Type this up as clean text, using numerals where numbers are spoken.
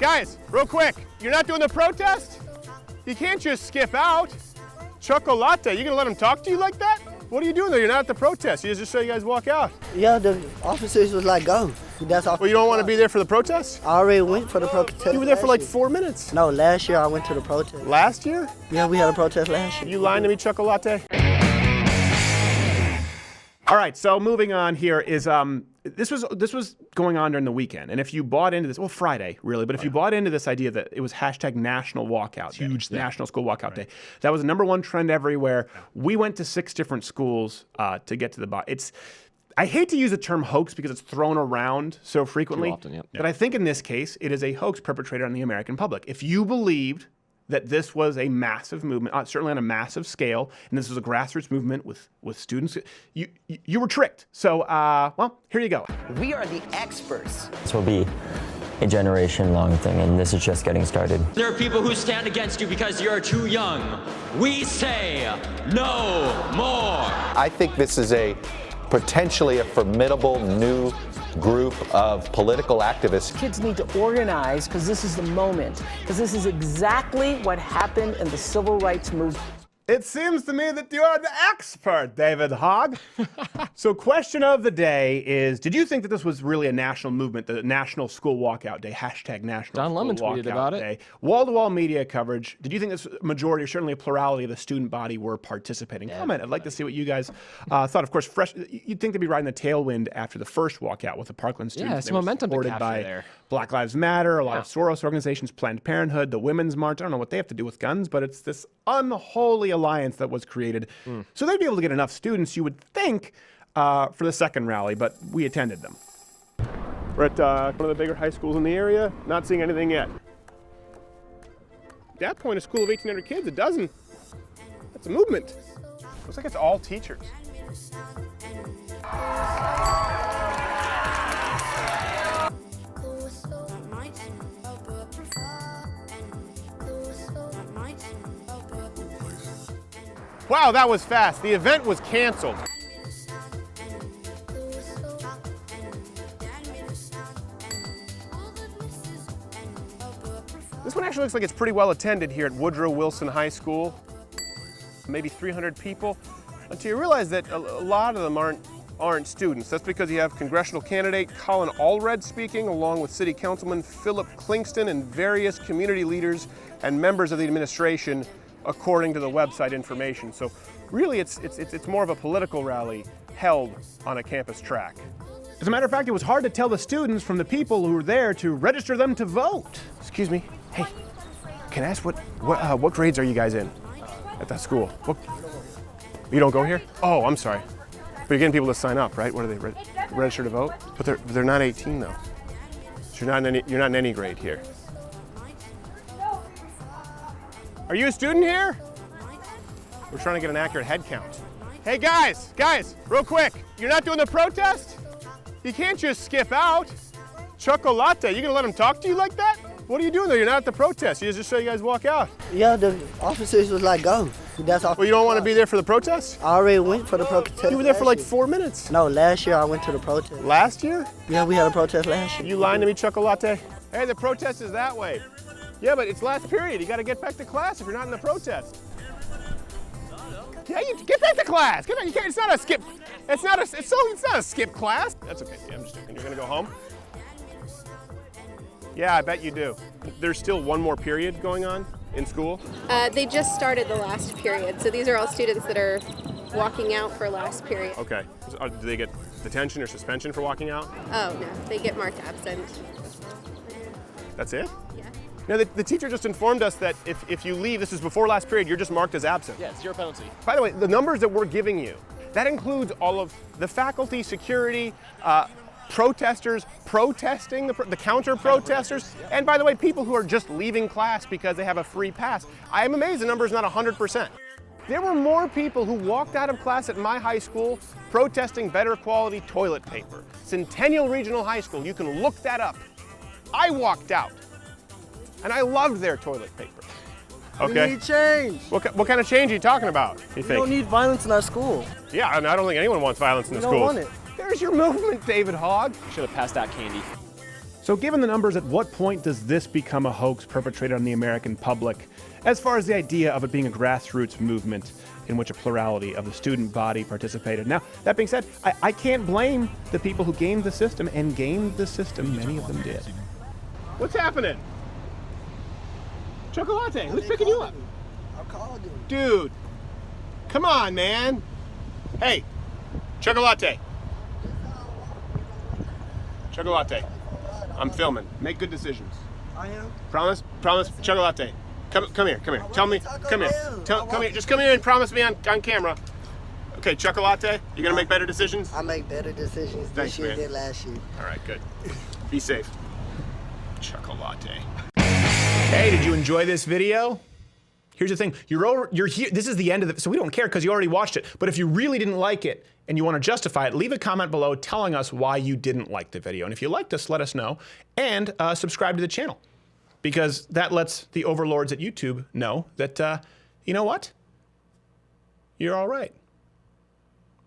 Guys, real quick, you're not doing the protest? You can't just skip out. Chocolate, you gonna let them talk to you like that? What are you doing there? You're not at the protest. You just saw you guys walk out. Yeah, the officers was like, go. That's all. Well, you don't want to be there for the protest? I already went for the protest. You were there for like 4 minutes. No, last year I went to the protest. Last year? Yeah, we had a protest last year. You lying to me, Chocolate? All right, so moving on here is this was going on during the weekend, and if you bought into this, well, Friday really, but if you bought into this idea that it was hashtag National Walkout Day, huge thing. National School Walkout Day, that was the #1 trend everywhere. We went to 6 different schools to get to the bottom. I hate to use the term hoax because it's thrown around so frequently, Too often, yeah. but I think in this case it is a hoax perpetrated on the American public. If you believed that this was a massive movement, certainly on a massive scale, and this was a grassroots movement with students, you were tricked. So, well, here you go. We are the experts. This will be a generation-long thing, and this is just getting started. There are people who stand against you because you're too young. We say no more. I think this is potentially a formidable new group of political activists. Kids need to organize because this is the moment, because this is exactly what happened in the civil rights movement. It seems to me that you are the expert, David Hogg. So question of the day is, did you think that this was really a national movement, the National School Walkout Day, hashtag National John School Lemon tweeted Walkout about it. Day? Wall-to-wall media coverage. Did you think this majority, or certainly a plurality of the student body were participating? Comment. I'd like to see what you guys thought. Of course, you'd think they'd be riding the tailwind after the first walkout with the Parkland students. Yeah, it's They were momentum to supported capture by there. Black Lives Matter, a lot of Soros organizations, Planned Parenthood, the Women's March. I don't know what they have to do with guns, but it's this unholy alliance that was created. So they'd be able to get enough students, you would think, for the second rally, but we attended them. We're at one of the bigger high schools in the area, not seeing anything yet. At that point, a school of 1,800 kids, a dozen. That's a movement. Looks like it's all teachers. Wow, that was fast. The event was canceled. This one actually looks like it's pretty well attended here at Woodrow Wilson High School. Maybe 300 people. Until you realize that a lot of them aren't students. That's because you have congressional candidate Colin Allred speaking, along with City Councilman Philip Klingston and various community leaders and members of the administration, according to the website information. So really it's more of a political rally held on a campus track. As a matter of fact, it was hard to tell the students from the people who were there to register them to vote. Excuse me, hey, can I ask what grades are you guys in at that school? You don't go here? Oh, I'm sorry. But you're getting people to sign up, right? What are they, register to vote? But they're not 18 though. So you're not in any grade here. Are you a student here? We're trying to get an accurate head count. Hey guys, real quick, you're not doing the protest? You can't just skip out. Chocolate, you gonna let them talk to you like that? What are you doing there? You're not at the protest. You just saw you guys walk out. Yeah, the officers was like, go. That's all. Well, you don't want to be there for the protest? I already went for the protest. You were there for like last 4 minutes. year. No, last year I went to the protest. Last year? Yeah, we had a protest last year. You lying to me, Chocolate? Hey, the protest is that way. Yeah, but it's last period. You got to get back to class if you're not in the protest. Yeah, you get back to class. Get back. You can't. It's not a skip. It's not a skip class. That's okay. Yeah, I'm just joking. You're gonna go home. Yeah, I bet you do. There's still one more period going on in school. They just started the last period, so these are all students that are walking out for last period. Okay. So, do they get detention or suspension for walking out? Oh no, they get marked absent. That's it? Yeah. No, the teacher just informed us that if you leave, this is before last period, you're just marked as absent. Yeah, zero penalty. By the way, the numbers that we're giving you, that includes all of the faculty, security, protesters protesting, the counter-protesters, and by the way, people who are just leaving class because they have a free pass. I am amazed the number is not 100%. There were more people who walked out of class at my high school protesting better quality toilet paper. Centennial Regional High School, you can look that up. I walked out, and I loved their toilet paper. Okay. We need change. What kind of change are you talking about, you think? We don't need violence in our school. Yeah, and I don't think anyone wants violence in the schools. We don't want it. There's your movement, David Hogg. Should have passed out candy. So given the numbers, at what point does this become a hoax perpetrated on the American public, as far as the idea of it being a grassroots movement in which a plurality of the student body participated? Now, that being said, I can't blame the people who gamed the system, and gamed the system, many of them did. What's happening? Chocolate, who's picking you up? I called him. Dude, come on, man. Hey, Chocolate. Chocolate. I'm filming. Make good decisions. I am. Promise? Promise? Chocolate. Come here. Tell me. Come here. Come here. Just come here and promise me on camera. Okay, Chocolate, you gonna make better decisions? I make better decisions Thanks, this year man. than last year. All right, good. Be safe. Chocolate. Hey, did you enjoy this video? Here's the thing, you're here, this is the end of it, so we don't care because you already watched it. But if you really didn't like it and you want to justify it, leave a comment below telling us why you didn't like the video. And if you liked us, let us know. And subscribe to the channel, because that lets the overlords at YouTube know that, you know what? You're all right.